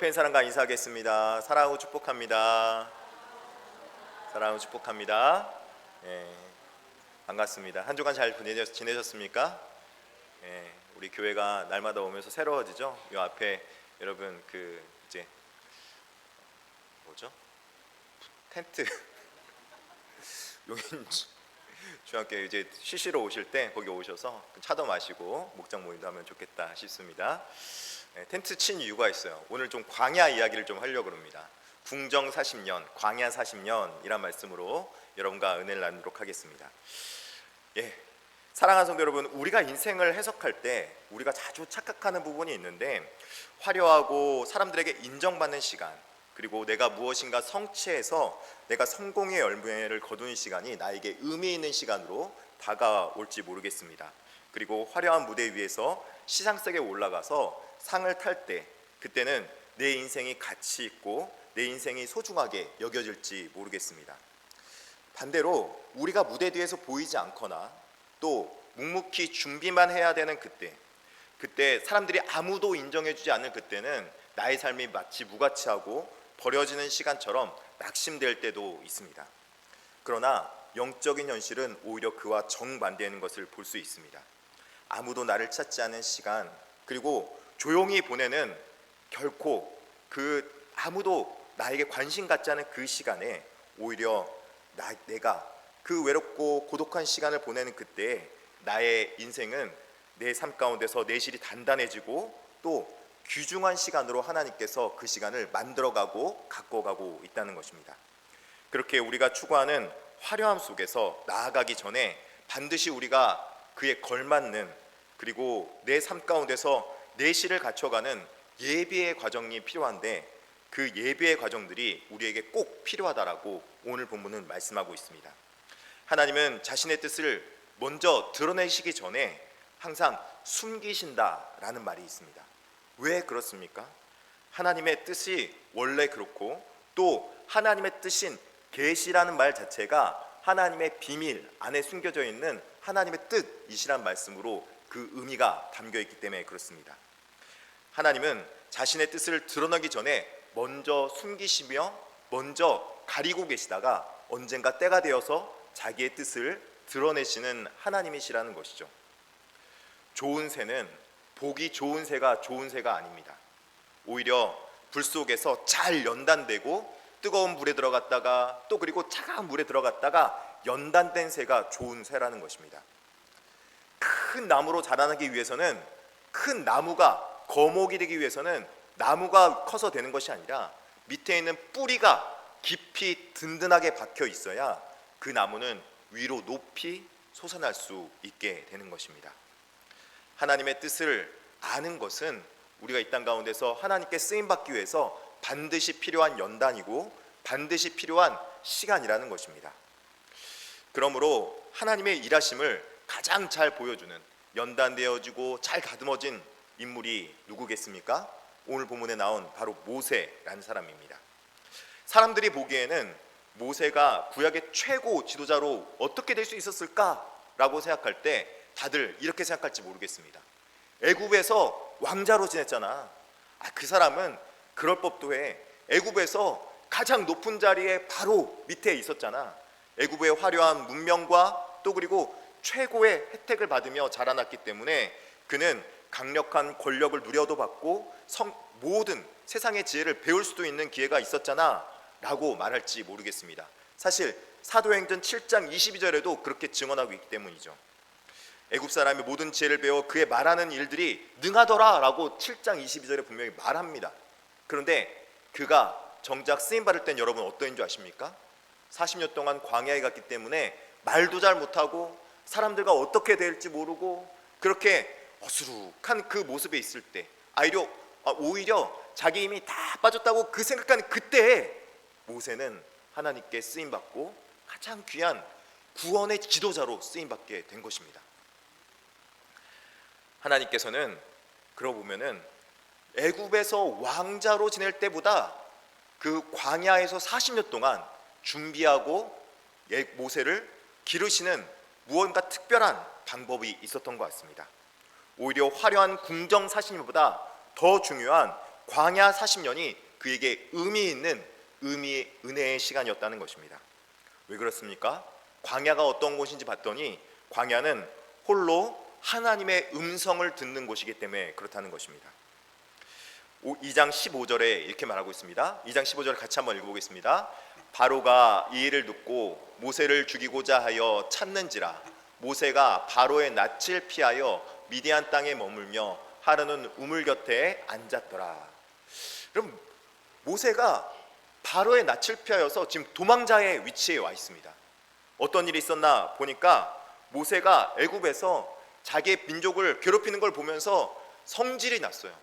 옆에 있는 사람과 인사하겠습니다. 사랑하고 축복합니다. 사랑하고 축복합니다. 예, 반갑습니다. 한 주간 잘 지내셨습니까? 예, 우리 교회가 날마다 오면서 새로워지죠. 이 앞에 여러분 이제 뭐죠? 텐트 용인 중학교 이제 쉬시러 오실 때 거기 오셔서 차도 마시고 목장 모임도 하면 좋겠다 싶습니다. 텐트 친 이유가 있어요. 오늘 좀 광야 이야기를 좀 하려고 합니다. 궁정 40년, 광야 40년이란 말씀으로 여러분과 은혜를 나누도록 하겠습니다. 사랑하는 성도 여러분, 우리가 인생을 해석할 때 우리가 자주 착각하는 부분이 있는데, 화려하고 사람들에게 인정받는 시간, 그리고 내가 무엇인가 성취해서 내가 성공의 열매를 거두는 시간이 나에게 의미 있는 시간으로 다가올지 모르겠습니다. 그리고 화려한 무대 위에서 시상석에 올라가서 상을 탈 때, 그때는 내 인생이 가치 있고 내 인생이 소중하게 여겨질지 모르겠습니다. 반대로 우리가 무대 뒤에서 보이지 않거나 또 묵묵히 준비만 해야 되는 그때 사람들이 아무도 인정해주지 않는 그때는 나의 삶이 마치 무가치하고 버려지는 시간처럼 낙심될 때도 있습니다. 그러나 영적인 현실은 오히려 그와 정반대인 것을 볼 수 있습니다. 아무도 나를 찾지 않은 시간, 그리고 조용히 보내는 결코 아무도 나에게 관심 갖지 않은 그 시간에 오히려 내가 그 외롭고 고독한 시간을 보내는 그때 나의 인생은 내 삶 가운데서 내실이 단단해지고 또 귀중한 시간으로 하나님께서 그 시간을 만들어가고 가꿔가고 있다는 것입니다. 그렇게 우리가 추구하는 화려함 속에서 나아가기 전에 반드시 우리가 그에 걸맞는, 그리고 내 삶 가운데서 내실을 갖춰가는 예비의 과정이 필요한데, 그 예비의 과정들이 우리에게 꼭 필요하다라고 오늘 본문은 말씀하고 있습니다. 하나님은 자신의 뜻을 먼저 드러내시기 전에 항상 숨기신다라는 말이 있습니다. 왜 그렇습니까? 하나님의 뜻이 원래 그렇고, 또 하나님의 뜻인 계시라는 말 자체가 하나님의 비밀 안에 숨겨져 있는 하나님의 뜻이시란 말씀으로 그 의미가 담겨 있기 때문에 그렇습니다. 하나님은 자신의 뜻을 드러내기 전에 먼저 숨기시며 먼저 가리고 계시다가 언젠가 때가 되어서 자기의 뜻을 드러내시는 하나님이시라는 것이죠. 좋은 새는 보기 좋은 새가 좋은 새가 아닙니다. 오히려 불 속에서 잘 연단되고 뜨거운 물에 들어갔다가 또 그리고 차가운 물에 들어갔다가 연단된 새가 좋은 새라는 것입니다. 큰 나무로 자라나기 위해서는, 큰 나무가 거목이 되기 위해서는 나무가 커서 되는 것이 아니라 밑에 있는 뿌리가 깊이 든든하게 박혀 있어야 그 나무는 위로 높이 솟아날 수 있게 되는 것입니다. 하나님의 뜻을 아는 것은 우리가 이 땅 가운데서 하나님께 쓰임받기 위해서 반드시 필요한 연단이고 반드시 필요한 시간이라는 것입니다. 그러므로 하나님의 일하심을 가장 잘 보여주는, 연단되어지고 잘 다듬어진 인물이 누구겠습니까? 오늘 본문에 나온 바로 모세라는 사람입니다. 사람들이 보기에는 모세가 구약의 최고 지도자로 어떻게 될 수 있었을까라고 생각할 때 다들 이렇게 생각할지 모르겠습니다. 애굽에서 왕자로 지냈잖아. 그 사람은 그럴 법도 해. 애굽에서 가장 높은 자리에 바로 밑에 있었잖아. 애굽의 화려한 문명과 또 그리고 최고의 혜택을 받으며 자라났기 때문에 그는 강력한 권력을 누려도 받고 모든 세상의 지혜를 배울 수도 있는 기회가 있었잖아 라고 말할지 모르겠습니다. 사실 사도행전 7장 22절에도 그렇게 증언하고 있기 때문이죠. 애굽 사람이 모든 지혜를 배워 그의 말하는 일들이 능하더라 라고 7장 22절에 분명히 말합니다. 그런데 그가 정작 쓰임받을 땐 여러분 어떠한 줄 아십니까? 40년 동안 광야에 갔기 때문에 말도 잘 못하고 사람들과 어떻게 될지 모르고 그렇게 어수룩한 그 모습에 있을 때 오히려 자기 힘이 다 빠졌다고 그 생각하는 그때에 모세는 하나님께 쓰임받고 가장 귀한 구원의 지도자로 쓰임받게 된 것입니다. 하나님께서는 그러고 보면은 애굽에서 왕자로 지낼 때보다 그 광야에서 40년 동안 준비하고 모세를 기르시는 무언가 특별한 방법이 있었던 것 같습니다. 오히려 화려한 궁정 사신보다 더 중요한 광야 40년이 그에게 의미 있는 은혜의 시간이었다는 것입니다. 왜 그렇습니까? 광야가 어떤 곳인지 봤더니 광야는 홀로 하나님의 음성을 듣는 곳이기 때문에 그렇다는 것입니다. 2장 15절에 이렇게 말하고 있습니다. 2장 15절 같이 한번 읽어보겠습니다. 바로가 이 일을 듣고 모세를 죽이고자 하여 찾는지라 모세가 바로의 낯을 피하여 미디안 땅에 머물며 하루는 우물 곁에 앉았더라. 그럼 모세가 바로의 낯을 피하여서 지금 도망자의 위치에 와 있습니다. 어떤 일이 있었나 보니까 모세가 애굽에서 자기의 민족을 괴롭히는 걸 보면서 성질이 났어요.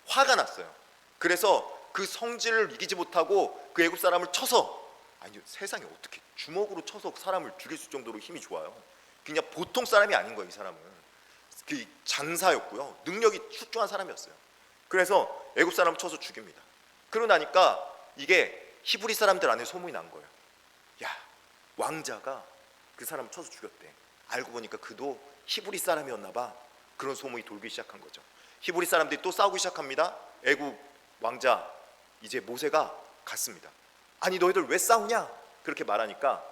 화가 났어요. 그래서 그 성질을 이기지 못하고 그 애굽 사람을 쳐서, 아니 세상에 어떻게 주먹으로 쳐서 사람을 죽일 수 정도로 힘이 좋아요. 그냥 보통 사람이 아닌 거예요. 이 사람은 그 장사였고요, 능력이 출중한 사람이었어요. 그래서 애굽 사람을 쳐서 죽입니다. 그러고 나니까 이게 히브리 사람들 안에 소문이 난 거예요. 야, 왕자가 그 사람을 쳐서 죽였대. 알고 보니까 그도 히브리 사람이었나 봐. 그런 소문이 돌기 시작한 거죠. 히브리 사람들이 또 싸우기 시작합니다. 애굽 왕자, 이제 모세가 갔습니다. 아니 너희들 왜 싸우냐? 그렇게 말하니까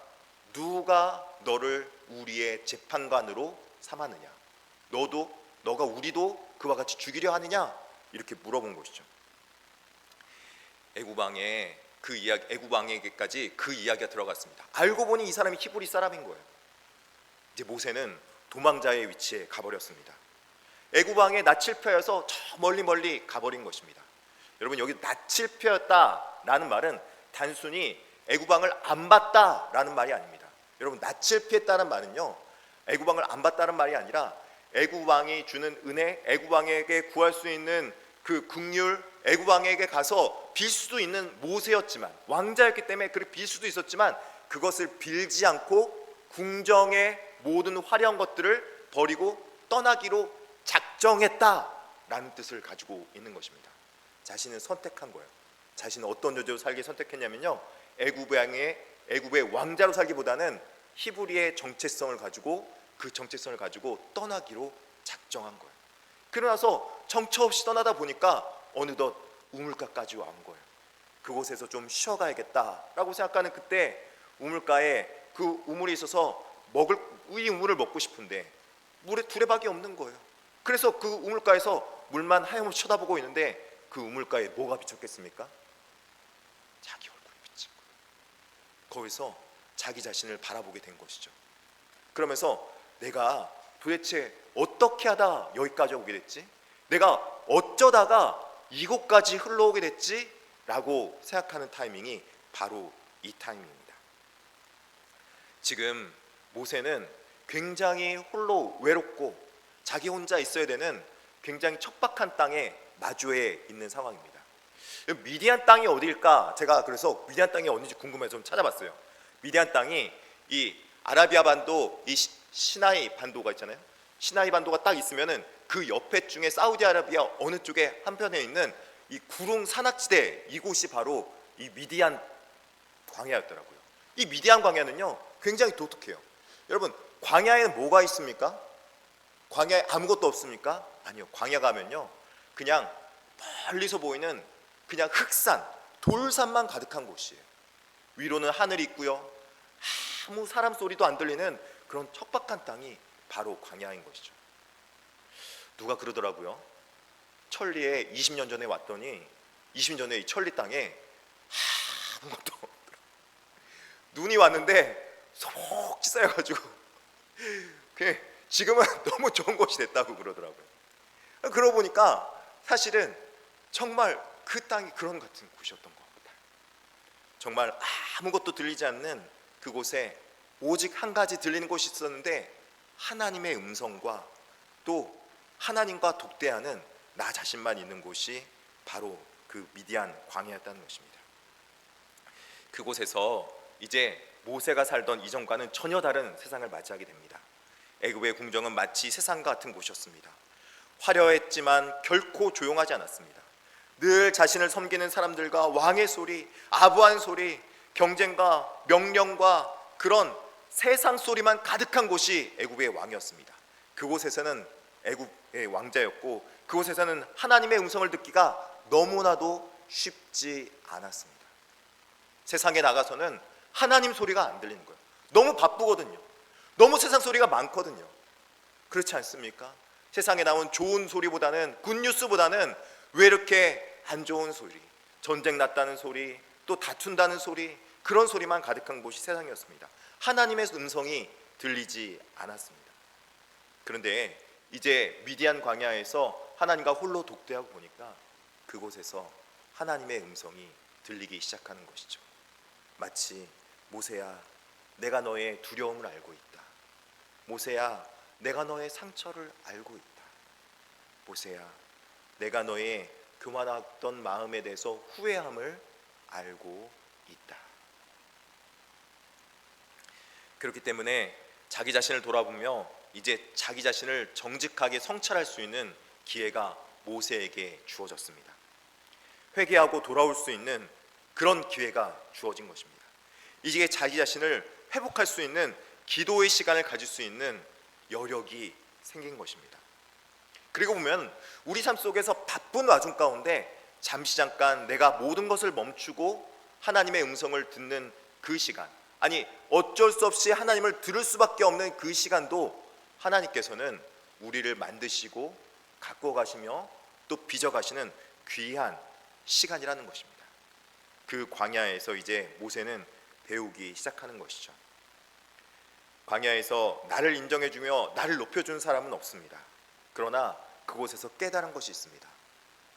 누가 너를 우리의 재판관으로 삼았느냐? 너가 우리도 그와 같이 죽이려 하느냐? 이렇게 물어본 것이죠. 애굽 왕에게까지 그 이야기가 들어갔습니다. 알고 보니 이 사람이 히브리 사람인 거예요. 이제 모세는 도망자의 위치에 가버렸습니다. 애굽 왕의 낯을 펴여서 저 멀리 가버린 것입니다. 여러분, 여기 낯을 펴였다라는 말은 단순히 애굽 왕을 안 봤다라는 말이 아닙니다. 여러분, 낯을 피했다는 말은요, 애굽 왕을 안 봤다는 말이 아니라 애굽 왕이 주는 은혜, 애굽 왕에게 구할 수 있는 그 긍휼, 애굽 왕에게 가서 빌 수도 있는 모세였지만, 왕자였기 때문에 그렇게 빌 수도 있었지만 그것을 빌지 않고 궁정의 모든 화려한 것들을 버리고 떠나기로 작정했다라는 뜻을 가지고 있는 것입니다. 자신은 선택한 거예요. 자신은 어떤 존재로 살기 선택했냐면요, 애굽의 왕자로 살기보다는 히브리의 정체성을 가지고, 그 정체성을 가지고 떠나기로 작정한 거예요. 그러나서 정처 없이 떠나다 보니까 어느덧 우물가까지 온 거예요. 그곳에서 좀 쉬어가야겠다라고 생각하는 그때 우물가에 그 우물이 있어서 이 우물을 먹고 싶은데 물에 두레박이 없는 거예요. 그래서 그 우물가에서 물만 하염없이 쳐다보고 있는데 그 우물가에 뭐가 비쳤겠습니까? 자기 얼굴이 비친 거예요. 거기서 자기 자신을 바라보게 된 것이죠. 그러면서 내가 도대체 어떻게 하다 여기까지 오게 됐지? 내가 어쩌다가 이곳까지 흘러오게 됐지? 라고 생각하는 타이밍이 바로 이 타이밍입니다. 지금 모세는 굉장히 홀로 외롭고 자기 혼자 있어야 되는 굉장히 척박한 땅에 마주해 있는 상황입니다. 미디안 땅이 어디일까? 제가 그래서 미디안 땅이 어딘지 궁금해서 좀 찾아봤어요. 미디안 땅이 이 아라비아 반도, 이 시나이 반도가 있잖아요. 시나이 반도가 딱 있으면은 그 옆에 중에 사우디아라비아 어느 쪽에 한편에 있는 이 구릉 산악지대, 이곳이 바로 이 미디안 광야였더라고요. 이 미디안 광야는요 굉장히 독특해요. 여러분, 광야에는 뭐가 있습니까? 광야에 아무것도 없습니까? 아니요. 광야 가면요 그냥 멀리서 보이는 그냥 흑산, 돌산만 가득한 곳이에요. 위로는 하늘이 있고요, 아무 사람 소리도 안 들리는 그런 척박한 땅이 바로 광야인 것이죠. 누가 그러더라고요. 천리에 20년 전에 왔더니 20년 전에 이 천리 땅에 아무것도 없더라고요. 눈이 왔는데 소복지 쌓여가지고 지금은 너무 좋은 곳이 됐다고 그러더라고요. 그러고 보니까 사실은 정말 그 땅이 그런 같은 곳이었던 것 같아요. 정말 아무것도 들리지 않는 그곳에 오직 한 가지 들리는 곳이 있었는데, 하나님의 음성과 또 하나님과 독대하는 나 자신만 있는 곳이 바로 그 미디안 광야였다는 것입니다. 그곳에서 이제 모세가 살던 이전과는 전혀 다른 세상을 맞이하게 됩니다. 애굽의 궁정은 마치 세상과 같은 곳이었습니다. 화려했지만 결코 조용하지 않았습니다. 늘 자신을 섬기는 사람들과 왕의 소리, 아부한 소리, 경쟁과 명령과 그런 세상 소리만 가득한 곳이 애굽의 왕이었습니다. 그곳에서는 애굽의 왕자였고, 그곳에서는 하나님의 음성을 듣기가 너무나도 쉽지 않았습니다. 세상에 나가서는 하나님 소리가 안 들리는 거예요. 너무 바쁘거든요. 너무 세상 소리가 많거든요. 그렇지 않습니까? 세상에 나온 좋은 소리보다는, 굿뉴스보다는 왜 이렇게 안 좋은 소리, 전쟁 났다는 소리, 또 다툰다는 소리, 그런 소리만 가득한 곳이 세상이었습니다. 하나님의 음성이 들리지 않았습니다. 그런데 이제 미디안 광야에서 하나님과 홀로 독대하고 보니까 그곳에서 하나님의 음성이 들리기 시작하는 것이죠. 마치 모세야, 내가 너의 두려움을 알고 있다. 모세야, 내가 너의 상처를 알고 있다. 모세야, 내가 너의 교만했던 마음에 대해서 후회함을 알고 있다. 그렇기 때문에 자기 자신을 돌아보며 이제 자기 자신을 정직하게 성찰할 수 있는 기회가 모세에게 주어졌습니다. 회개하고 돌아올 수 있는 그런 기회가 주어진 것입니다. 이제 자기 자신을 회복할 수 있는 기도의 시간을 가질 수 있는 여력이 생긴 것입니다. 그리고 보면 우리 삶 속에서 바쁜 와중 가운데 잠깐 내가 모든 것을 멈추고 하나님의 음성을 듣는 그 시간, 아니 어쩔 수 없이 하나님을 들을 수밖에 없는 그 시간도 하나님께서는 우리를 만드시고 갖고 가시며 또 빚어가시는 귀한 시간이라는 것입니다. 그 광야에서 이제 모세는 배우기 시작하는 것이죠. 광야에서 나를 인정해주며 나를 높여준 사람은 없습니다. 그러나 그곳에서 깨달은 것이 있습니다.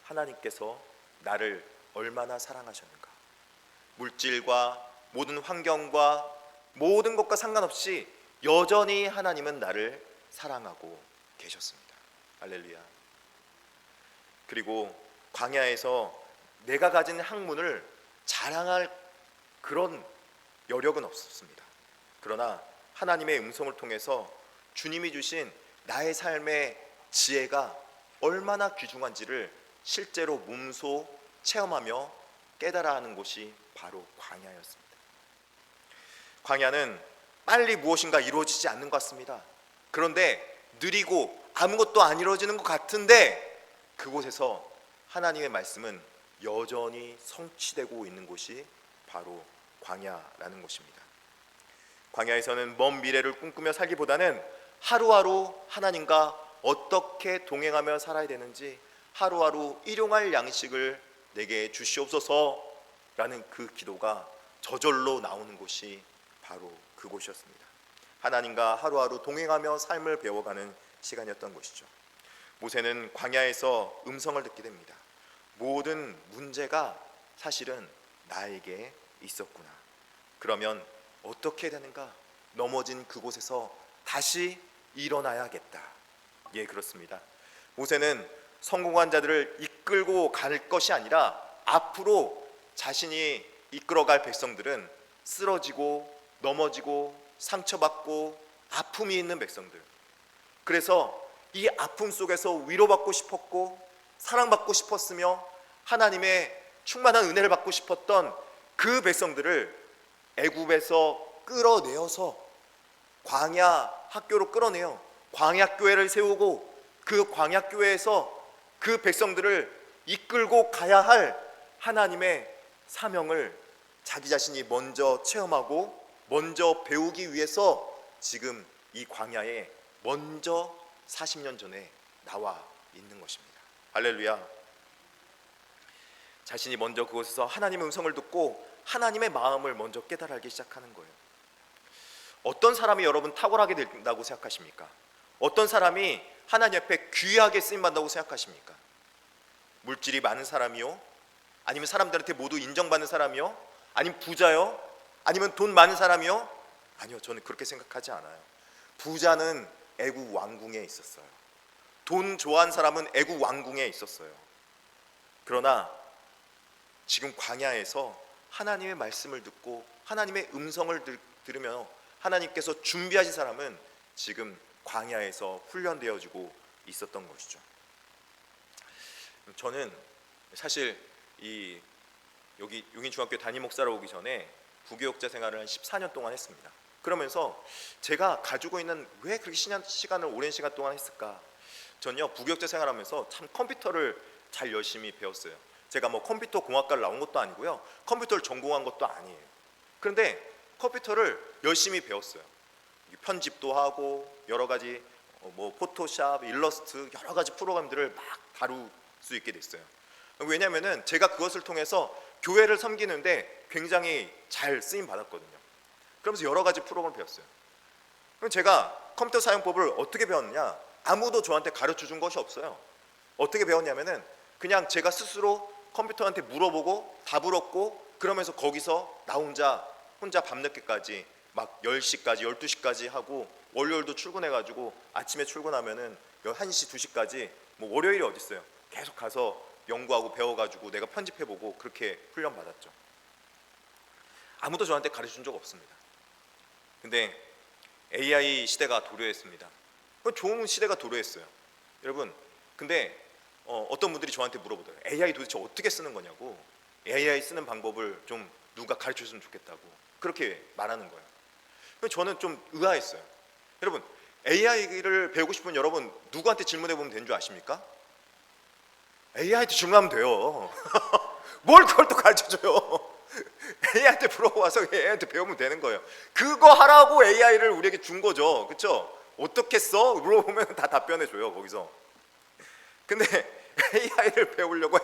하나님께서 나를 얼마나 사랑하셨는가. 물질과 모든 환경과 모든 것과 상관없이 여전히 하나님은 나를 사랑하고 계셨습니다. 할렐루야. 그리고 광야에서 내가 가진 학문을 자랑할 그런 여력은 없었습니다. 그러나 하나님의 음성을 통해서 주님이 주신 나의 삶의 지혜가 얼마나 귀중한지를 실제로 몸소 체험하며 깨달아 하는 곳이 바로 광야였습니다. 광야는 빨리 무엇인가 이루어지지 않는 것 같습니다. 그런데 느리고 아무것도 안 이루어지는 것 같은데 그곳에서 하나님의 말씀은 여전히 성취되고 있는 곳이 바로 광야라는 곳입니다. 광야에서는 먼 미래를 꿈꾸며 살기보다는 하루하루 하나님과 어떻게 동행하며 살아야 되는지, 하루하루 일용할 양식을 내게 주시옵소서라는 그 기도가 저절로 나오는 곳이 바로 그곳이었습니다. 하나님과 하루하루 동행하며 삶을 배워가는 시간이었던 것이죠. 모세는 광야에서 음성을 듣게 됩니다. 모든 문제가 사실은 나에게 있었구나. 그러면 어떻게 되는가? 넘어진 그곳에서 다시 일어나야겠다. 예, 그렇습니다. 모세는 성공한 자들을 이끌고 갈 것이 아니라 앞으로 자신이 이끌어갈 백성들은 쓰러지고 넘어지고 상처받고 아픔이 있는 백성들. 그래서 이 아픔 속에서 위로받고 싶었고 사랑받고 싶었으며 하나님의 충만한 은혜를 받고 싶었던 그 백성들을 애굽에서 끌어내어서 광야 학교로 끌어내어 광야교회를 세우고 그 광야교회에서 그 백성들을 이끌고 가야 할 하나님의 사명을 자기 자신이 먼저 체험하고 먼저 배우기 위해서 지금 이 광야에 먼저 40년 전에 나와 있는 것입니다. 할렐루야. 자신이 먼저 그곳에서 하나님의 음성을 듣고 하나님의 마음을 먼저 깨달아가기 시작하는 거예요. 어떤 사람이 여러분 탁월하게 된다고 생각하십니까? 어떤 사람이 하나님 앞에 귀하게 쓰임받는다고 생각하십니까? 물질이 많은 사람이요? 아니면 사람들한테 모두 인정받는 사람이요? 아니면 부자요? 아니면 돈 많은 사람이요? 아니요, 저는 그렇게 생각하지 않아요. 부자는 애국 왕궁에 있었어요. 돈 좋아하는 사람은 애국 왕궁에 있었어요. 그러나 지금 광야에서 하나님의 말씀을 듣고 하나님의 음성을 들으며 하나님께서 준비하신 사람은 지금 광야에서 훈련되어지고 있었던 것이죠. 저는 사실 여기 용인중학교 담임 목사로 오기 전에 부교육자 생활을 한 14년 동안 했습니다. 그러면서 제가 가지고 있는 왜 그렇게 시간을 오랜 시간 동안 했을까? 전요 부교육자 생활하면서 참 컴퓨터를 잘 열심히 배웠어요. 제가 뭐 컴퓨터 공학과를 나온 것도 아니고요. 컴퓨터를 전공한 것도 아니에요. 그런데 컴퓨터를 열심히 배웠어요. 편집도 하고 여러 가지 뭐 포토샵, 일러스트 여러 가지 프로그램들을 막 다룰 수 있게 됐어요. 왜냐하면은 제가 그것을 통해서 교회를 섬기는데 굉장히 잘 쓰임 받았거든요. 그러면서 여러 가지 프로그램을 배웠어요. 그럼 제가 컴퓨터 사용법을 어떻게 배웠느냐? 아무도 저한테 가르쳐 준 것이 없어요. 어떻게 배웠냐면은 그냥 제가 스스로 컴퓨터한테 물어보고 답을 얻고 그러면서 거기서 나 혼자 밤늦게까지 막 10시까지 12시까지 하고 월요일도 출근해가지고 아침에 출근하면은 1시 2시까지 뭐 월요일이 어디 있어요. 계속 가서 연구하고 배워가지고 내가 편집해보고 그렇게 훈련받았죠. 아무도 저한테 가르쳐준 적 없습니다. 근데 AI 시대가 도래했습니다. 좋은 시대가 도래했어요. 여러분, 근데 어떤 분들이 저한테 물어보더라고요. AI 도대체 어떻게 쓰는 거냐고. AI 쓰는 방법을 좀 누가 가르쳐줬으면 좋겠다고 그렇게 말하는 거예요. 저는 좀 의아했어요. 여러분, AI를 배우고 싶은 여러분 누구한테 질문해보면 되는 줄 아십니까? AI한테 질문하면 돼요. 뭘 그걸 또 가르쳐줘요. AI한테 물어봐서 AI한테 배우면 되는 거예요. 그거 하라고 AI를 우리에게 준 거죠. 그렇죠? 어떻게 써? 물어보면 다 답변해줘요 거기서. 근데 AI를 배우려고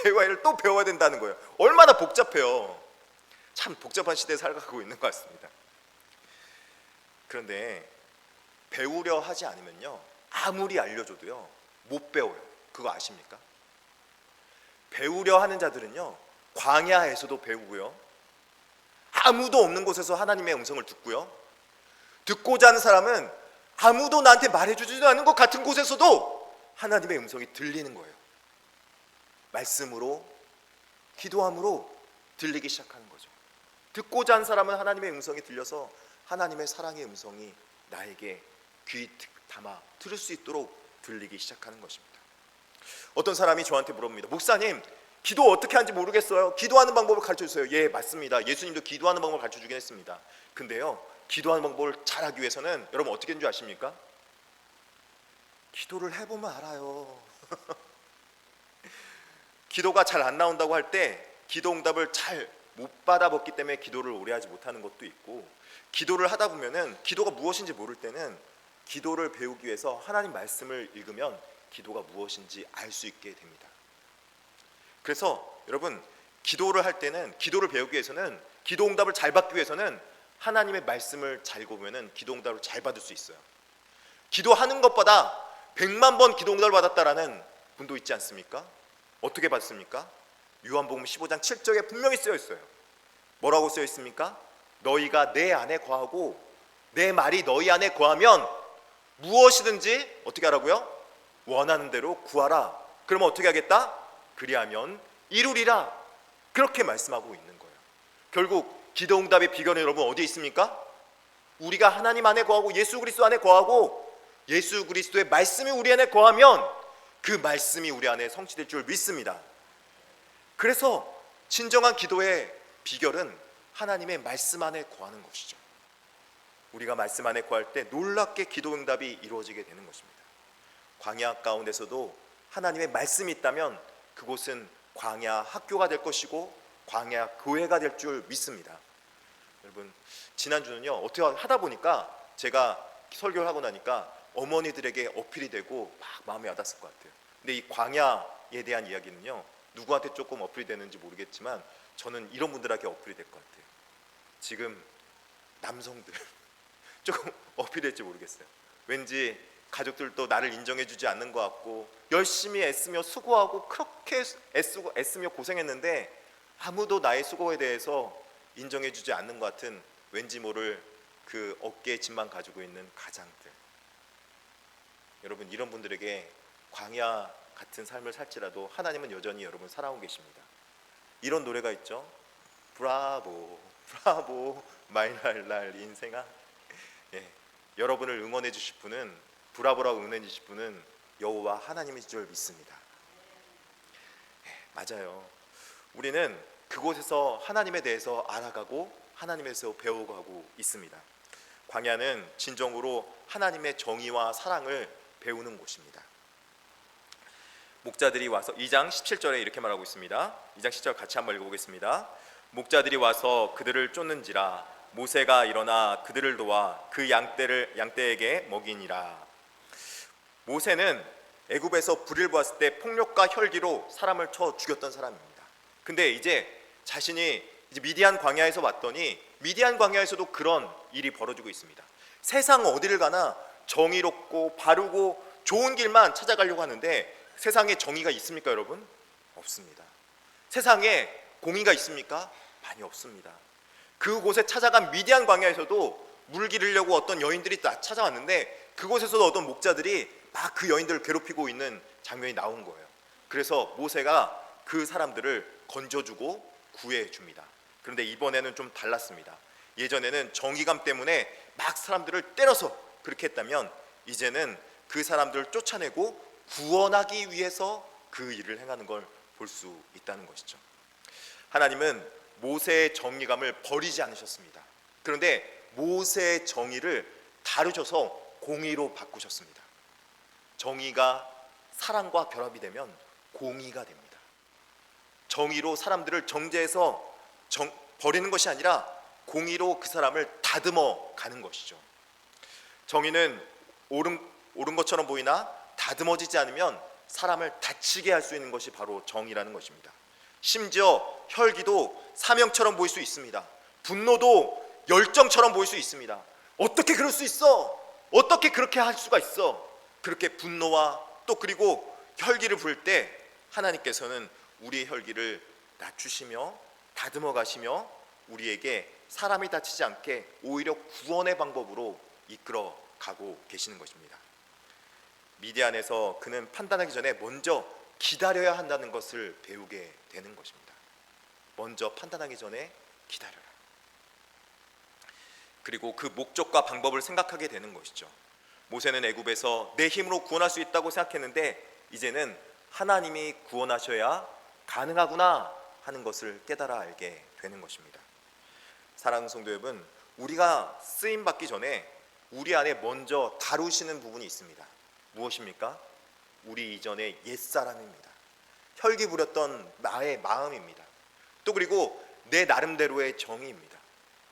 AI를 또 배워야 된다는 거예요. 얼마나 복잡해요. 참 복잡한 시대에 살아가고 있는 것 같습니다. 그런데 배우려 하지 않으면요, 아무리 알려줘도요 못 배워요. 그거 아십니까? 배우려 하는 자들은요 광야에서도 배우고요, 아무도 없는 곳에서 하나님의 음성을 듣고요, 듣고자 하는 사람은 아무도 나한테 말해주지도 않은 것 같은 곳에서도 하나님의 음성이 들리는 거예요. 말씀으로, 기도함으로 들리기 시작하는 거죠. 듣고자 하는 사람은 하나님의 음성이 들려서 하나님의 사랑의 음성이 나에게 귀 담아 들을 수 있도록 들리기 시작하는 것입니다. 어떤 사람이 저한테 물어봅니다. 목사님, 기도 어떻게 하는지 모르겠어요. 기도하는 방법을 가르쳐주세요. 예, 맞습니다. 예수님도 기도하는 방법을 가르쳐주긴 했습니다. 근데요, 기도하는 방법을 잘하기 위해서는 여러분 어떻게 하는 줄 아십니까? 기도를 해보면 알아요. 기도가 잘 안 나온다고 할 때 기도 응답을 잘 못 받아봤기 때문에 기도를 오래 하지 못하는 것도 있고, 기도를 하다 보면은 기도가 무엇인지 모를 때는 기도를 배우기 위해서 하나님 말씀을 읽으면 기도가 무엇인지 알 수 있게 됩니다. 그래서 여러분, 기도를 할 때는, 기도를 배우기 위해서는, 기도 응답을 잘 받기 위해서는 하나님의 말씀을 잘 읽으면은 기도 응답을 잘 받을 수 있어요. 기도하는 것보다 100만 번 기도 응답을 받았다라는 분도 있지 않습니까? 어떻게 받습니까? 요한복음 15장 7절에 분명히 쓰여 있어요. 뭐라고 쓰여 있습니까? 너희가 내 안에 거하고 내 말이 너희 안에 거하면 무엇이든지 어떻게 하라고요? 원하는 대로 구하라. 그러면 어떻게 하겠다? 그리하면 이루리라. 그렇게 말씀하고 있는 거예요. 결국 기도 응답의 비결은 여러분 어디에 있습니까? 우리가 하나님 안에 거하고 예수 그리스도 안에 거하고 예수 그리스도의 말씀이 우리 안에 거하면 그 말씀이 우리 안에 성취될 줄 믿습니다. 그래서 진정한 기도의 비결은 하나님의 말씀 안에 거하는 것이죠. 우리가 말씀 안에 거할 때 놀랍게 기도 응답이 이루어지게 되는 것입니다. 광야 가운데서도 하나님의 말씀이 있다면 그곳은 광야 학교가 될 것이고 광야 교회가 될 줄 믿습니다. 여러분, 지난주는요 어떻게 하다 보니까 제가 설교를 하고 나니까 어머니들에게 어필이 되고 막 마음에 와닿았을 것 같아요. 근데 이 광야에 대한 이야기는요 누구한테 조금 어필이 되는지 모르겠지만 저는 이런 분들에게 어필이 될 것 같아요. 지금 남성들 조금 어필이 될지 모르겠어요. 왠지 가족들도 나를 인정해주지 않는 것 같고, 열심히 애쓰며 수고하고 그렇게 애쓰며 고생했는데 아무도 나의 수고에 대해서 인정해주지 않는 것 같은 왠지 모를 그 어깨에 짐만 가지고 있는 가장들. 여러분, 이런 분들에게 광야 같은 삶을 살지라도 하나님은 여전히 여러분 사랑하고 계십니다. 이런 노래가 있죠. 브라보 브라보 마이랄랄 인생아. 예, 여러분을 응원해 주실 분은, 브라보라고 응원해 주실 분은 여호와 하나님이실 줄 믿습니다. 예, 맞아요. 우리는 그곳에서 하나님에 대해서 알아가고 하나님에서 배워가고 있습니다. 광야는 진정으로 하나님의 정의와 사랑을 배우는 곳입니다. 목자들이 와서 2장 17절에 이렇게 말하고 있습니다. 2장 17절 같이 한번 읽어보겠습니다. 목자들이 와서 그들을 쫓는지라 모세가 일어나 그들을 도와 그 양떼에게 먹이니라. 모세는 애굽에서 불을 보았을 때 폭력과 혈기로 사람을 쳐 죽였던 사람입니다. 근데 이제 자신이 미디안 광야에서 왔더니 미디안 광야에서도 그런 일이 벌어지고 있습니다. 세상 어디를 가나 정의롭고 바르고 좋은 길만 찾아가려고 하는데 세상에 정의가 있습니까, 여러분? 없습니다. 세상에 공의가 있습니까? 많이 없습니다. 그곳에 찾아간 미디안 광야에서도 물 기르려고 어떤 여인들이 찾아왔는데 그곳에서도 어떤 목자들이 막 그 여인들을 괴롭히고 있는 장면이 나온 거예요. 그래서 모세가 그 사람들을 건져주고 구해줍니다. 그런데 이번에는 좀 달랐습니다. 예전에는 정의감 때문에 막 사람들을 때려서 그렇게 했다면 이제는 그 사람들을 쫓아내고 구원하기 위해서 그 일을 행하는 걸 볼 수 있다는 것이죠. 하나님은 모세의 정의감을 버리지 않으셨습니다. 그런데 모세의 정의를 다루셔서 공의로 바꾸셨습니다. 정의가 사랑과 결합이 되면 공의가 됩니다. 정의로 사람들을 정죄해서 버리는 것이 아니라 공의로 그 사람을 다듬어 가는 것이죠. 정의는 옳은 것처럼 보이나 다듬어지지 않으면 사람을 다치게 할 수 있는 것이 바로 정의라는 것입니다. 심지어 혈기도 사명처럼 보일 수 있습니다. 분노도 열정처럼 보일 수 있습니다. 어떻게 그럴 수 있어? 어떻게 그렇게 할 수가 있어? 그렇게 분노와 또 그리고 혈기를 부을 때 하나님께서는 우리의 혈기를 낮추시며 다듬어 가시며 우리에게 사람이 다치지 않게 오히려 구원의 방법으로 이끌어 가고 계시는 것입니다. 미디안에서 그는 판단하기 전에 먼저 기다려야 한다는 것을 배우게 되는 것입니다. 먼저 판단하기 전에 기다려라. 그리고 그 목적과 방법을 생각하게 되는 것이죠. 모세는 애굽에서 내 힘으로 구원할 수 있다고 생각했는데 이제는 하나님이 구원하셔야 가능하구나 하는 것을 깨달아 알게 되는 것입니다. 사랑하는 성도 여러분, 우리가 쓰임 받기 전에 우리 안에 먼저 다루시는 부분이 있습니다. 무엇입니까? 우리 이전의 옛사람입니다. 혈기 부렸던 나의 마음입니다. 또 그리고 내 나름대로의 정의입니다.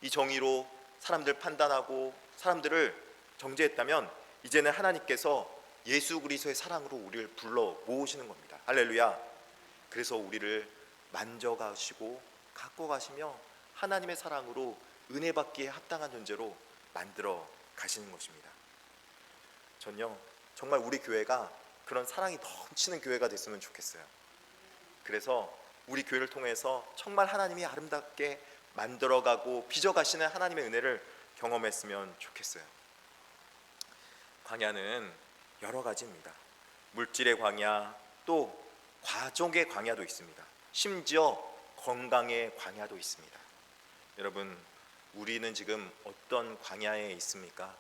이 정의로 사람들 판단하고 사람들을 정죄했다면 이제는 하나님께서 예수 그리스도의 사랑으로 우리를 불러 모으시는 겁니다. 할렐루야. 그래서 우리를 만져가시고 갖고 가시며 하나님의 사랑으로 은혜 받기에 합당한 존재로 만들어 가시는 것입니다. 전요 정말 우리 교회가 그런 사랑이 넘치는 교회가 됐으면 좋겠어요. 그래서 우리 교회를 통해서 정말 하나님이 아름답게 만들어가고 빚어가시는 하나님의 은혜를 경험했으면 좋겠어요. 광야는 여러 가지입니다. 물질의 광야, 또 과정의 광야도 있습니다. 심지어 건강의 광야도 있습니다. 여러분, 우리는 지금 어떤 광야에 있습니까?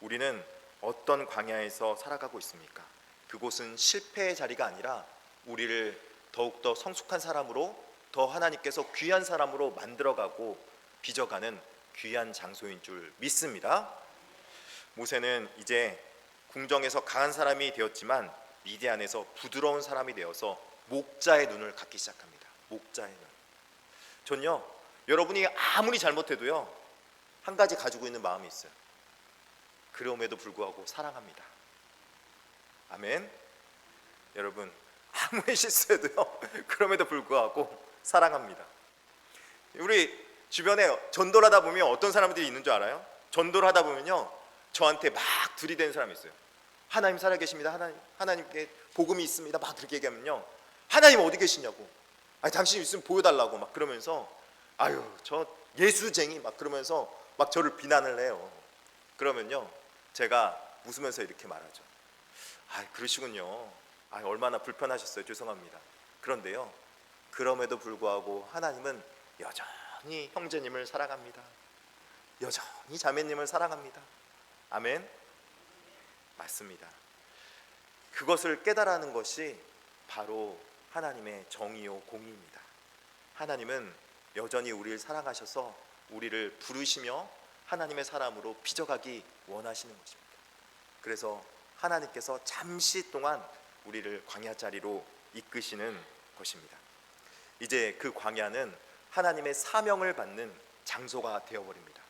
우리는 어떤 광야에서 살아가고 있습니까? 그곳은 실패의 자리가 아니라 우리를 더욱더 성숙한 사람으로, 더 하나님께서 귀한 사람으로 만들어가고 빚어가는 귀한 장소인 줄 믿습니다. 모세는 이제 궁정에서 강한 사람이 되었지만 미디안에서 부드러운 사람이 되어서 목자의 눈을 갖기 시작합니다. 목자의 눈. 전요, 여러분이 아무리 잘못해도요, 한 가지 가지고 있는 마음이 있어요. 그럼에도 불구하고 사랑합니다. 아멘. 여러분, 아무리 실수해도요, 그럼에도 불구하고 사랑합니다. 우리 주변에 전도를 하다 보면 어떤 사람들이 있는 줄 알아요? 전도를 하다 보면요, 저한테 막 들이대는 사람이 있어요. 하나님 살아계십니다. 하나님께 복음이 있습니다. 막 그렇게 얘기하면요, 하나님 어디 계시냐고, 아니 당신 있으면 보여달라고 막 그러면서, 아유 저 예수쟁이 막 그러면서 막 저를 비난을 해요. 그러면요, 제가 웃으면서 이렇게 말하죠. 아, 그러시군요. 아, 얼마나 불편하셨어요. 죄송합니다. 그런데요, 그럼에도 불구하고 하나님은 여전히 형제님을 사랑합니다. 여전히 자매님을 사랑합니다. 아멘. 맞습니다. 그것을 깨달아는 것이 바로 하나님의 정의요 공의입니다. 하나님은 여전히 우리를 사랑하셔서 우리를 부르시며 하나님의 사람으로 빚어가기 원하시는 것입니다. 그래서 하나님께서 잠시 동안 우리를 광야 자리로 이끄시는 것입니다. 이제 그 광야는 하나님의 사명을 받는 장소가 되어버립니다.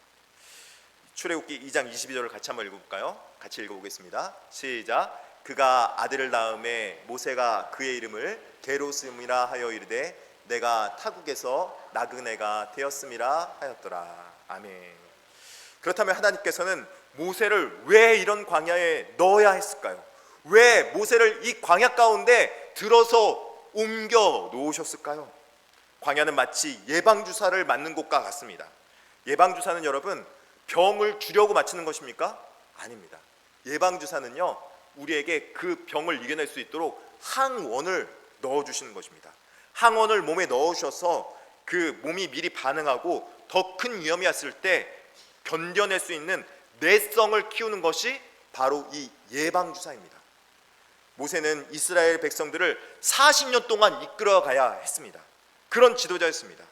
출애굽기 2장 22절을 같이 한번 읽어볼까요? 같이 읽어보겠습니다. 시작. 그가 아들을 낳음에 모세가 그의 이름을 게로스임이라 하여 이르되 내가 타국에서 나그네가 되었음이라 하였더라. 아멘. 그렇다면 하나님께서는 모세를 왜 이런 광야에 넣어야 했을까요? 왜 모세를 이 광야 가운데 들어서 옮겨 놓으셨을까요? 광야는 마치 예방주사를 맞는 곳과 같습니다. 예방주사는 여러분 병을 주려고 맞추는 것입니까? 아닙니다. 예방주사는요 우리에게 그 병을 이겨낼 수 있도록 항원을 넣어주시는 것입니다. 항원을 몸에 넣으셔서 그 몸이 미리 반응하고 더 큰 위험이 왔을 때 견뎌낼 수 있는 내성을 키우는 것이 바로 이 예방주사입니다. 모세는 이스라엘 백성들을 40년 동안 이끌어가야 했습니다. 그런 지도자였습니다.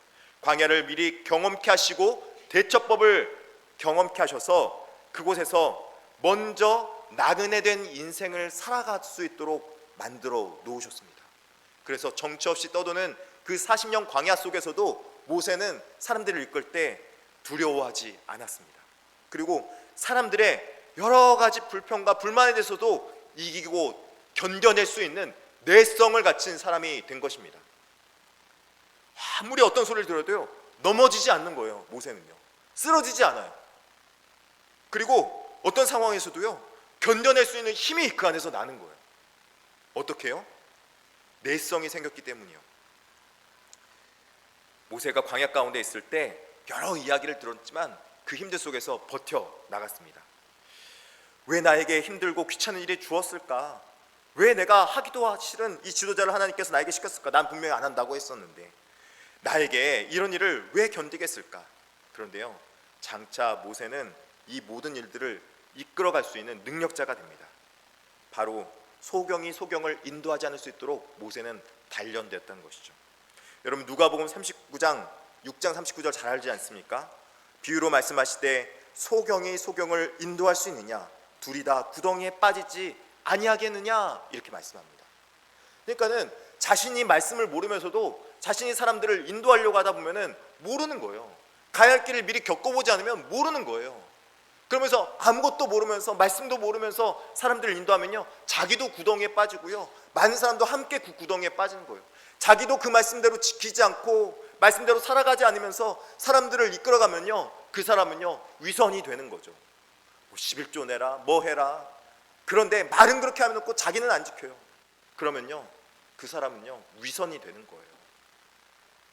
광야를 미리 경험케 하시고 대처법을 경험케 하셔서 그곳에서 먼저 나그네된 인생을 살아갈 수 있도록 만들어 놓으셨습니다. 그래서 정처 없이 떠도는 그 40년 광야 속에서도 모세는 사람들을 이끌 때 두려워하지 않았습니다. 그리고 사람들의 여러 가지 불평과 불만에 대해서도 이기고 견뎌낼 수 있는 내성을 갖춘 사람이 된 것입니다. 아무리 어떤 소리를 들어도요 넘어지지 않는 거예요. 모세는요 쓰러지지 않아요. 그리고 어떤 상황에서도요 견뎌낼 수 있는 힘이 그 안에서 나는 거예요. 어떻게 해요? 내성이 생겼기 때문이요. 모세가 광야 가운데 있을 때 여러 이야기를 들었지만 그 힘들 속에서 버텨 나갔습니다. 왜 나에게 힘들고 귀찮은 일이 주었을까? 왜 내가 하기도 싫은 이 지도자를 하나님께서 나에게 시켰을까? 난 분명히 안 한다고 했었는데 나에게 이런 일을 왜 견디겠을까? 그런데요 장차 모세는 이 모든 일들을 이끌어갈 수 있는 능력자가 됩니다. 바로 소경이 소경을 인도하지 않을 수 있도록 모세는 단련되었다는 것이죠. 여러분 누가복음 39장 6장 39절 잘 알지 않습니까? 비유로 말씀하시되 소경이 소경을 인도할 수 있느냐? 둘이 다 구덩이에 빠지지 아니하겠느냐? 이렇게 말씀합니다. 그러니까는 자신이 말씀을 모르면서도 자신이 사람들을 인도하려고 하다 보면은 모르는 거예요. 가야 할 길을 미리 겪어보지 않으면 모르는 거예요. 그러면서 아무것도 모르면서 말씀도 모르면서 사람들을 인도하면요 자기도 구덩이에 빠지고요 많은 사람도 함께 그 구덩이에 빠지는 거예요. 자기도 그 말씀대로 지키지 않고 말씀대로 살아가지 않으면서 사람들을 이끌어가면요 그 사람은요 위선이 되는 거죠. 뭐 11조 내라 뭐 해라. 그런데 말은 그렇게 해놓고 자기는 안 지켜요. 그러면요 그 사람은요 위선이 되는 거예요.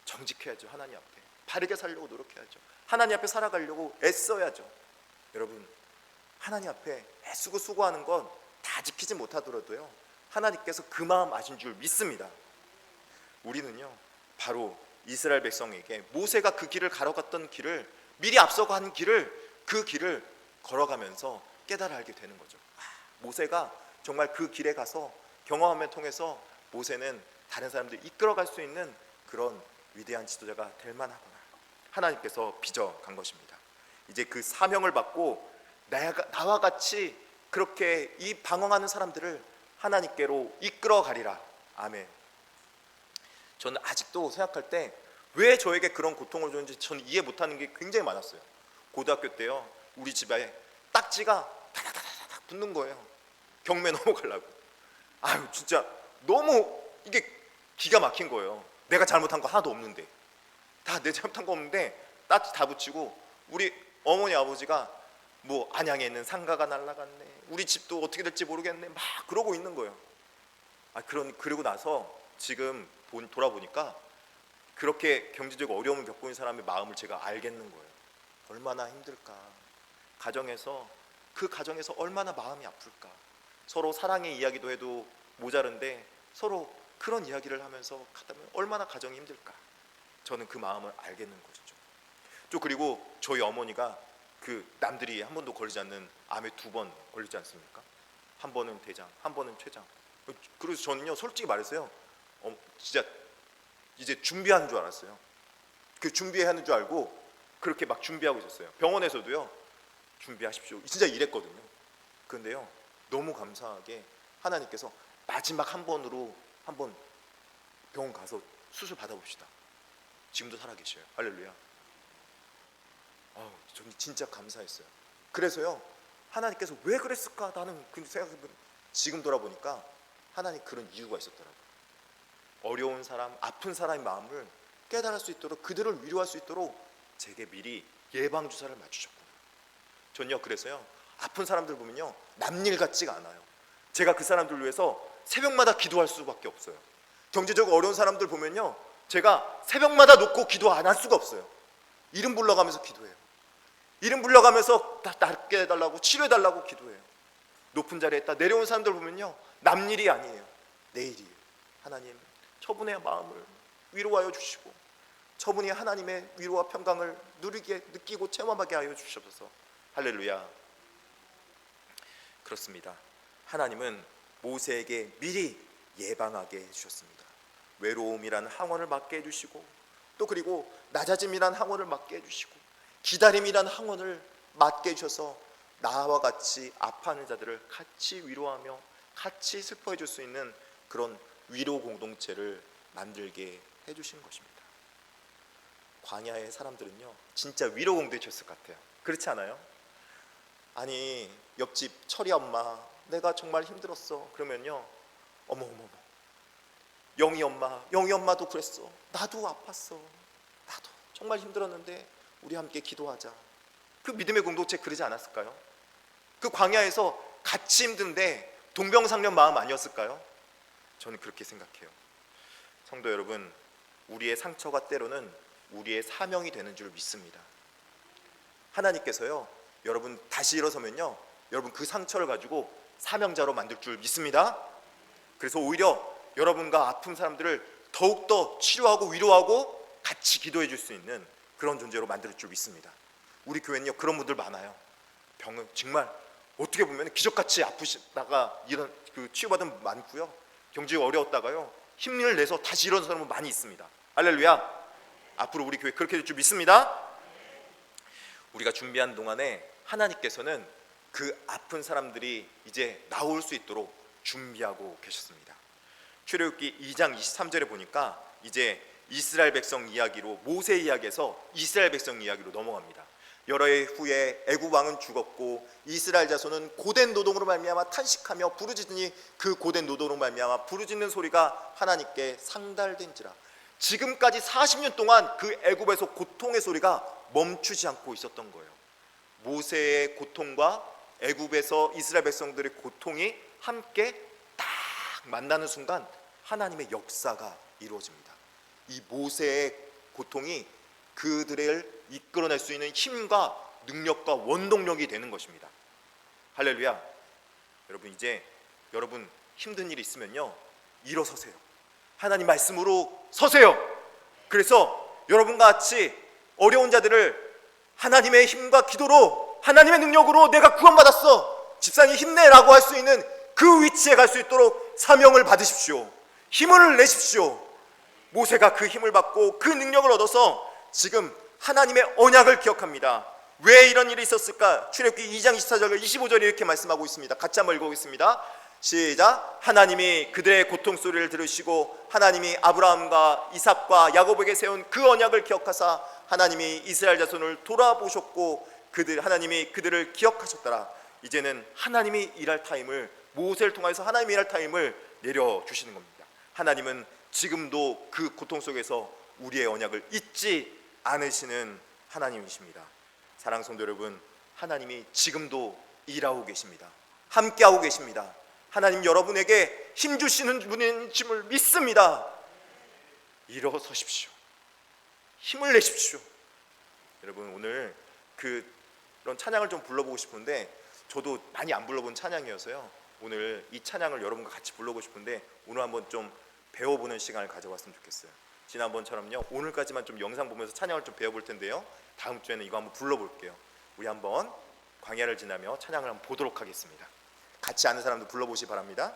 정직해야죠. 하나님 앞에 바르게 살려고 노력해야죠. 하나님 앞에 살아가려고 애써야죠. 여러분 하나님 앞에 애쓰고 수고하는 건 다 지키지 못하더라도요 하나님께서 그 마음 아신 줄 믿습니다. 우리는요 바로 이스라엘 백성에게 모세가 그 길을 가러갔던 길을 미리 앞서고 한 길을 그 길을 걸어가면서 깨달아 알게 되는 거죠. 모세가 정말 그 길에 가서 경험을 통해서 모세는 다른 사람들 이끌어갈 수 있는 그런 위대한 지도자가 될 만하구나. 하나님께서 빚어간 것입니다. 이제 그 사명을 받고 나와 같이 그렇게 이 방황하는 사람들을 하나님께로 이끌어 가리라. 아멘. 저는 아직도 생각할 때 왜 저에게 그런 고통을 주는지 저는 이해 못하는 게 굉장히 많았어요. 고등학교 때요 우리 집에 딱지가 다다다다닥 붙는 거예요. 경매 넘어가려고. 아유 진짜 너무 이게 기가 막힌 거예요. 내가 잘못한 거 하나도 없는데 다 내 잘못한 거 없는데 딱지 다 붙이고 우리 어머니 아버지가 뭐 안양에 있는 상가가 날라갔네. 우리 집도 어떻게 될지 모르겠네. 막 그러고 있는 거예요. 그러고 나서 지금 돌아보니까 그렇게 경제적 어려움을 겪고 있는 사람의 마음을 제가 알겠는 거예요. 얼마나 힘들까. 그 가정에서 얼마나 마음이 아플까. 서로 사랑의 이야기도 해도 모자른데 서로 그런 이야기를 하면서 가다면 얼마나 가정이 힘들까. 저는 그 마음을 알겠는 것이죠. 또 그리고 저희 어머니가 그 남들이 한 번도 걸리지 않는 암에 2번 걸리지 않습니까? 한 번은 대장, 한 번은 췌장. 그래서 저는요 솔직히 말했어요. 진짜 이제 준비하는 줄 알았어요. 그 준비하는 줄 알고 그렇게 막 준비하고 있었어요. 병원에서도요 준비하십시오 진짜 이랬거든요. 그런데요 너무 감사하게 하나님께서 마지막 한 번으로 한번 병원 가서 수술 받아봅시다. 지금도 살아계셔요. 할렐루야. 저는 진짜 감사했어요. 그래서요, 하나님께서 왜 그랬을까 나는 그 생각해보면 지금 돌아보니까 하나님 그런 이유가 있었더라고요. 어려운 사람, 아픈 사람의 마음을 깨달을 수 있도록, 그들을 위로할 수 있도록 제게 미리 예방주사를 맞추셨구나. 전요, 그래서요, 아픈 사람들 보면요, 남일 같지가 않아요. 제가 그 사람들을 위해서 새벽마다 기도할 수밖에 없어요. 경제적으로 어려운 사람들 보면요, 제가 새벽마다 놓고 기도 안 할 수가 없어요. 이름 불러가면서 기도해요. 이름 불러가면서 낫게 해달라고, 치료해달라고 기도해요. 높은 자리에 있다 내려온 사람들 보면요, 남일이 아니에요. 내일이에요. 하나님, 저분의 마음을 위로하여 주시고 저분이 하나님의 위로와 평강을 누리게, 느끼고 체험하게 하여 주셔서 할렐루야. 그렇습니다. 하나님은 모세에게 미리 예방하게 해주셨습니다. 외로움이라는 항원을 맞게 해주시고, 또 그리고 낮아짐이라는 항원을 맞게 해주시고, 기다림이라는 항원을 맞게 해주셔서 나와 같이 아파하는 자들을 같이 위로하며 같이 슬퍼해 줄 수 있는 그런 위로 공동체를 만들게 해주신 것입니다. 광야의 사람들은요, 진짜 위로 공동체였을 것 같아요. 그렇지 않아요? 아니, 옆집 철이 엄마, 내가 정말 힘들었어. 그러면요, 어머 영희 엄마도 그랬어. 나도 아팠어. 나도 정말 힘들었는데 우리 함께 기도하자. 그 믿음의 공동체 그러지 않았을까요? 그 광야에서 같이 힘든데 동병상련 마음 아니었을까요? 저는 그렇게 생각해요. 성도 여러분, 우리의 상처가 때로는 우리의 사명이 되는 줄 믿습니다. 하나님께서요, 여러분 다시 일어서면요, 여러분 그 상처를 가지고 사명자로 만들 줄 믿습니다. 그래서 오히려 여러분과 아픈 사람들을 더욱더 치료하고 위로하고 같이 기도해 줄 수 있는 그런 존재로 만들 줄 믿습니다. 우리 교회는요, 그런 분들 많아요. 병은 정말 어떻게 보면 기적같이 아프시다가 이런 치유받은 분 많고요, 경제가 어려웠다가요 힘을 내서 다시 일어난 사람은 많이 있습니다. 할렐루야. 앞으로 우리 교회 그렇게 될 줄 믿습니다. 우리가 준비한 동안에 하나님께서는 그 아픈 사람들이 이제 나올 수 있도록 준비하고 계셨습니다. 출애굽기 2장 23절에 보니까 이제 이스라엘 백성 이야기로, 모세 이야기에서 이스라엘 백성 이야기로 넘어갑니다. 여러 해 후에 애굽 왕은 죽었고 이스라엘 자손은 고된 노동으로 말미암아 탄식하며 부르짖으니 그 고된 노동으로 말미암아 부르짖는 소리가 하나님께 상달된지라. 지금까지 40년 동안 그 애굽에서 고통의 소리가 멈추지 않고 있었던 거예요. 모세의 고통과 애굽에서 이스라엘 백성들의 고통이 함께 딱 만나는 순간 하나님의 역사가 이루어집니다. 이 모세의 고통이 그들을 이끌어낼 수 있는 힘과 능력과 원동력이 되는 것입니다. 할렐루야. 여러분, 이제 여러분 힘든 일이 있으면요, 일어서세요. 하나님 말씀으로 서세요. 그래서 여러분과 같이 어려운 자들을 하나님의 힘과 기도로, 하나님의 능력으로 내가 구원받았어, 집사님 힘내라고 할 수 있는 그 위치에 갈 수 있도록 사명을 받으십시오. 힘을 내십시오. 모세가 그 힘을 받고 그 능력을 얻어서 지금 하나님의 언약을 기억합니다. 왜 이런 일이 있었을까? 출애굽기 2장 24절 25절에 이렇게 말씀하고 있습니다. 같이 한번 읽어보겠습니다. 시작. 하나님이 그들의 고통 소리를 들으시고 하나님이 아브라함과 이삭과 야곱에게 세운 그 언약을 기억하사 하나님이 이스라엘 자손을 돌아보셨고 하나님이 그들을 기억하셨더라. 이제는 하나님이 일할 타임을, 모세를 통해서 하나님이 일할 타임을 내려주시는 겁니다. 하나님은 지금도 그 고통 속에서 우리의 언약을 잊지 않으시는 하나님이십니다. 사랑하는 성도 여러분, 하나님이 지금도 일하고 계십니다. 함께하고 계십니다. 하나님 여러분에게 힘 주시는 분인 줄을 믿습니다. 일어서십시오. 힘을 내십시오. 여러분, 오늘 그런 찬양을 좀 불러보고 싶은데 저도 많이 안 불러본 찬양이어서요, 오늘 이 찬양을 여러분과 같이 불러보고 싶은데 오늘 한번 좀 배워보는 시간을 가져봤으면 좋겠어요. 지난번처럼요, 오늘까지만 좀 영상 보면서 찬양을 좀 배워볼 텐데요, 다음 주에는 이거 한번 불러볼게요. 우리 한번 광야를 지나며 찬양을 한번 보도록 하겠습니다. 같이 아는 사람도 불러보시기 바랍니다.